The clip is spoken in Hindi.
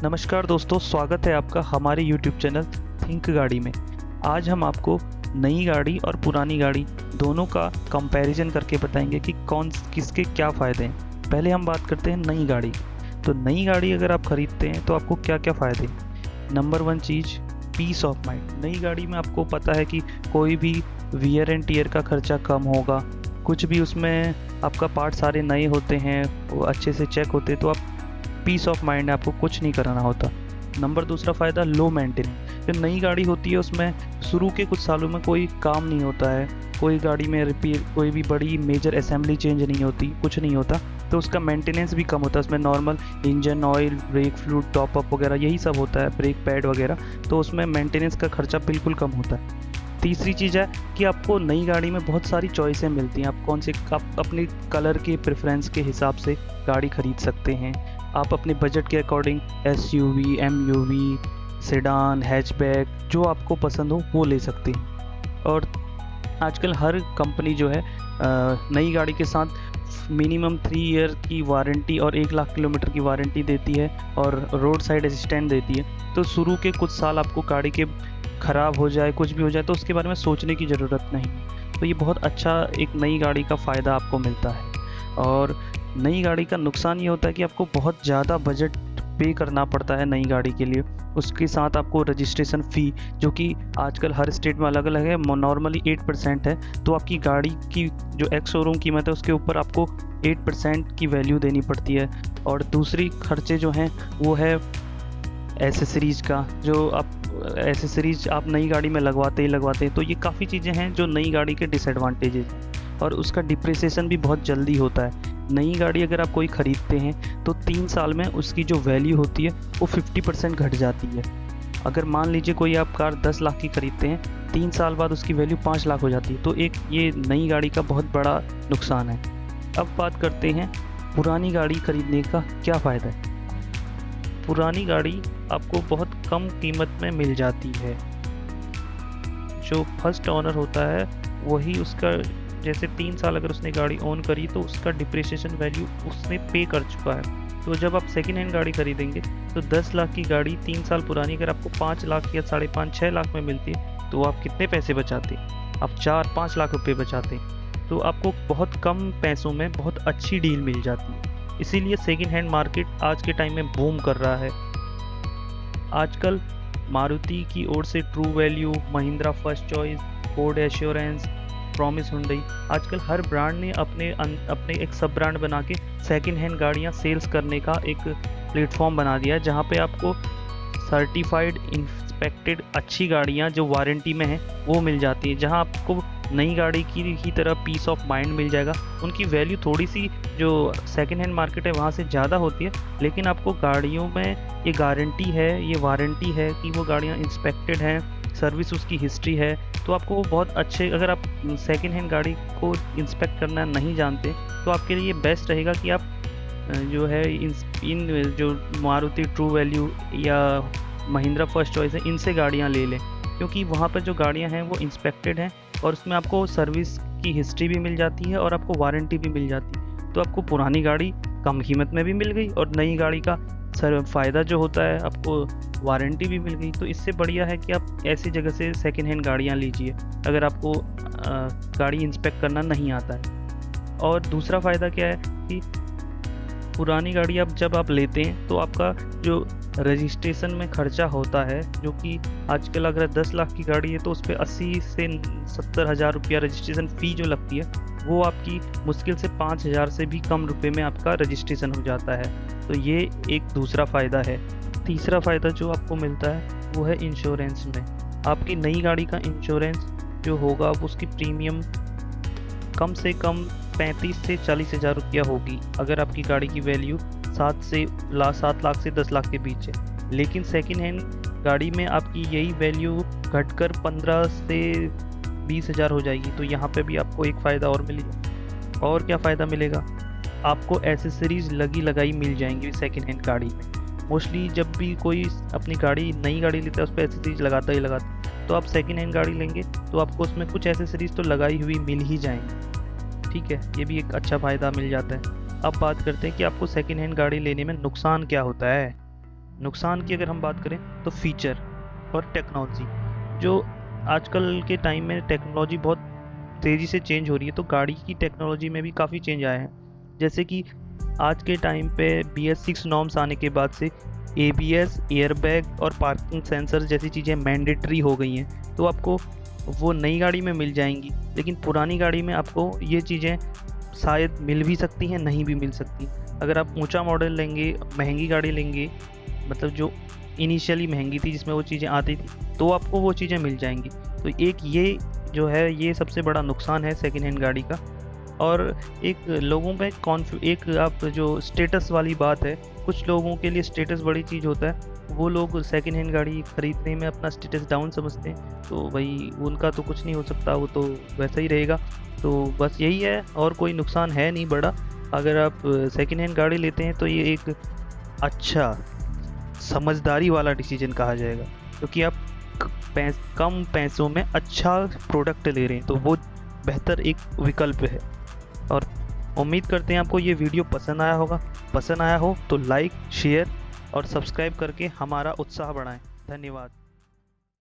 नमस्कार दोस्तों, स्वागत है आपका हमारे YouTube चैनल थिंक गाड़ी में। आज हम आपको नई गाड़ी और पुरानी गाड़ी दोनों का कंपैरिजन करके बताएंगे कि कौन किसके क्या फ़ायदे हैं। पहले हम बात करते हैं नई गाड़ी। तो नई गाड़ी अगर आप ख़रीदते हैं तो आपको क्या क्या फ़ायदे हैं। नंबर 1 चीज़, पीस ऑफ माइंड। नई गाड़ी में आपको पता है कि कोई भी वियर एंड टीयर का खर्चा कम होगा, कुछ भी उसमें आपका पार्ट सारे नए होते हैं, वो अच्छे से चेक होते हैं, तो आप पीस ऑफ माइंड है, आपको कुछ नहीं कराना होता। नंबर दूसरा फ़ायदा, लो मेंटेनेंस। जो नई गाड़ी होती है उसमें शुरू के कुछ सालों में कोई काम नहीं होता है, कोई गाड़ी में रिपेयर, कोई भी बड़ी मेजर असेंबली चेंज नहीं होती, कुछ नहीं होता, तो उसका मेंटेनेंस भी कम होता है। उसमें normal engine oil, brake fluid top up वगैरह यही सब होता है, ब्रेक पैड वगैरह, तो उसमें मेंटेनेंस का खर्चा बिल्कुल कम होता है। तीसरी चीज़ है कि आपको नई गाड़ी में बहुत सारी चॉइसें मिलती हैं। आप अपने कलर के प्रेफरेंस के हिसाब से गाड़ी खरीद सकते हैं। आप अपने बजट के according SUV, MUV, sedan, hatchback जो आपको पसंद हो वो ले सकते हैं। और आजकल हर कंपनी जो है नई गाड़ी के साथ मिनिमम 3 ईयर की वारंटी और 1 लाख किलोमीटर की वारंटी देती है और रोड साइड असिस्टेंट देती है। तो शुरू के कुछ साल आपको गाड़ी के ख़राब हो जाए, कुछ भी हो जाए, तो उसके बारे में सोचने की ज़रूरत नहीं। तो ये बहुत अच्छा एक नई गाड़ी का फ़ायदा आपको मिलता है। और नई गाड़ी का नुकसान ये होता है कि आपको बहुत ज़्यादा बजट पे करना पड़ता है नई गाड़ी के लिए। उसके साथ आपको रजिस्ट्रेशन फ़ी, जो कि आजकल हर स्टेट में अलग अलग है, नॉर्मली 8% है, तो आपकी गाड़ी की जो एक्स शोरूम कीमत है उसके ऊपर आपको 8% की वैल्यू देनी पड़ती है। और दूसरी खर्चे जो हैं वो है एसेसरीज़ का, जो आप एसेसरीज आप नई गाड़ी में लगवाते हैं, तो ये काफ़ी चीज़ें हैं जो नई गाड़ी के डिसएडवांटेजेस हैं। और उसका डिप्रिसिएशन भी बहुत जल्दी होता है। नई गाड़ी अगर आप कोई ख़रीदते हैं तो 3 साल में उसकी जो वैल्यू होती है वो 50% घट जाती है। अगर मान लीजिए कोई आप कार 10 लाख की ख़रीदते हैं, 3 साल बाद उसकी वैल्यू 5 लाख हो जाती है। तो एक ये नई गाड़ी का बहुत बड़ा नुकसान है। अब बात करते हैं पुरानी गाड़ी खरीदने का क्या फ़ायदा है। पुरानी गाड़ी आपको बहुत कम कीमत में मिल जाती है। जो फर्स्ट ओनर होता है वही उसका, जैसे 3 साल अगर उसने गाड़ी ओन करी तो उसका डिप्रिसिएशन वैल्यू उसने पे कर चुका है। तो जब आप सेकेंड हैंड गाड़ी खरीदेंगे तो 10 लाख की गाड़ी 3 साल पुरानी अगर आपको 5 लाख या 5.5-6 लाख में मिलती है तो आप कितने पैसे बचाते हैं? आप 4-5 लाख रुपए बचाते हैं। तो आपको बहुत कम पैसों में बहुत अच्छी डील मिल जाती है। इसीलिए सेकेंड हैंड मार्केट आज के टाइम में बूम कर रहा है। आजकल मारुति की ओर से true value, Mahindra first choice, Ford assurance, promise Hyundai, आजकल हर ब्रांड ने अपने एक सब ब्रांड बना के सेकेंड हैंड गाड़ियाँ सेल्स करने का एक प्लेटफॉर्म बना दिया है, जहाँ पे आपको सर्टिफाइड इंस्पेक्टेड अच्छी गाड़ियाँ जो वारंटी में हैं वो मिल जाती हैं, जहाँ आपको नई गाड़ी की तरह पीस ऑफ माइंड मिल जाएगा। उनकी वैल्यू थोड़ी सी जो सेकेंड हैंड मार्केट है वहाँ से ज़्यादा होती है, लेकिन आपको गाड़ियों में ये गारंटी है, ये वारंटी है कि वो गाड़ियाँ इंस्पेक्टेड हैं, सर्विस उसकी हिस्ट्री है। तो आपको वो बहुत अच्छे, अगर आप सेकेंड हैंड गाड़ी को इंस्पेक्ट करना नहीं जानते तो आपके लिए बेस्ट रहेगा कि आप जो है इन जो मारुति ट्रू वैल्यू या महिंद्रा फर्स्ट चॉइस है इनसे गाड़ियाँ ले लें, क्योंकि वहाँ पर जो गाड़ियाँ हैं वो इंस्पेक्टेड हैं और उसमें आपको सर्विस की हिस्ट्री भी मिल जाती है और आपको वारंटी भी मिल जाती है। तो आपको पुरानी गाड़ी कम कीमत में भी मिल गई और नई गाड़ी का फ़ायदा जो होता है आपको वारंटी भी मिल गई। तो इससे बढ़िया है कि आप ऐसी जगह से सेकेंड हैंड गाड़ियाँ लीजिए अगर आपको गाड़ी इंस्पेक्ट करना नहीं आता है। और दूसरा फ़ायदा क्या है कि पुरानी गाड़ी जब आप लेते हैं तो आपका जो रजिस्ट्रेशन में खर्चा होता है, जो कि आजकल अगर 10 लाख की गाड़ी है तो उस पर 80 से 70 हज़ार रुपया रजिस्ट्रेशन फ़ी जो लगती है वो आपकी मुश्किल से 5,000 से भी कम रुपए में आपका रजिस्ट्रेशन हो जाता है। तो ये एक दूसरा फ़ायदा है। तीसरा फ़ायदा जो आपको मिलता है वो है इंश्योरेंस में। आपकी नई गाड़ी का इंश्योरेंस जो होगा वो उसकी प्रीमियम कम से कम 35 से 40 हज़ार रुपया होगी अगर आपकी गाड़ी की वैल्यू 7 लाख से 10 लाख के बीच है। लेकिन सेकेंड हैंड गाड़ी में आपकी यही वैल्यू घटकर 15 से 20 हज़ार हो जाएगी। तो यहाँ पे भी आपको एक फ़ायदा और मिलेगा। और क्या फ़ायदा मिलेगा? आपको एसेसरीज़ लगी लगाई मिल जाएंगी सेकेंड हैंड गाड़ी में। मोस्टली जब भी कोई अपनी गाड़ी नई गाड़ी लेता है उस पर एसेसरीज़ लगाता ही लगाता है। तो आप सेकेंड हैंड गाड़ी लेंगे तो आपको उसमें कुछ एसेसरीज़ तो लगाई हुई मिल ही जाएंगी। ठीक है, ये भी एक अच्छा फ़ायदा मिल जाता है। अब बात करते हैं कि आपको सेकेंड हैंड गाड़ी लेने में नुकसान क्या होता है। नुकसान की अगर हम बात करें तो फीचर और टेक्नोलॉजी, जो आजकल के टाइम में टेक्नोलॉजी बहुत तेज़ी से चेंज हो रही है, तो गाड़ी की टेक्नोलॉजी में भी काफ़ी चेंज आया है। जैसे कि आज के टाइम पे BS6 नॉर्म्स आने के बाद से ABS, एयरबैग और पार्किंग सेंसर जैसी चीज़ें मैंडेटरी हो गई हैं, तो आपको वो नई गाड़ी में मिल जाएंगी। लेकिन पुरानी गाड़ी में आपको ये चीज़ें शायद मिल भी सकती हैं, नहीं भी मिल सकती। अगर आप ऊंचा मॉडल लेंगे, महंगी गाड़ी लेंगे, मतलब जो इनिशियली महंगी थी जिसमें वो चीज़ें आती थी, तो आपको वो चीज़ें मिल जाएंगी। तो एक ये जो है, ये सबसे बड़ा नुकसान है सेकेंड हैंड गाड़ी का। और एक लोगों में एक आप जो स्टेटस वाली बात है, कुछ लोगों के लिए स्टेटस बड़ी चीज़ होता है, वो लोग सेकेंड हैंड गाड़ी खरीदने में अपना स्टेटस डाउन समझते हैं। तो भाई उनका तो कुछ नहीं हो सकता, वो तो वैसा ही रहेगा। तो बस यही है, और कोई नुकसान है नहीं बड़ा। अगर आप सेकेंड हैंड गाड़ी लेते हैं तो ये एक अच्छा समझदारी वाला डिसीजन कहा जाएगा, क्योंकि आप कम पैसों में अच्छा प्रोडक्ट ले रहे हैं, तो वो बेहतर एक विकल्प है। और उम्मीद करते हैं आपको ये वीडियो पसंद आया होगा। पसंद आया हो तो लाइक, शेयर और सब्सक्राइब करके हमारा उत्साह बढ़ाएं। धन्यवाद।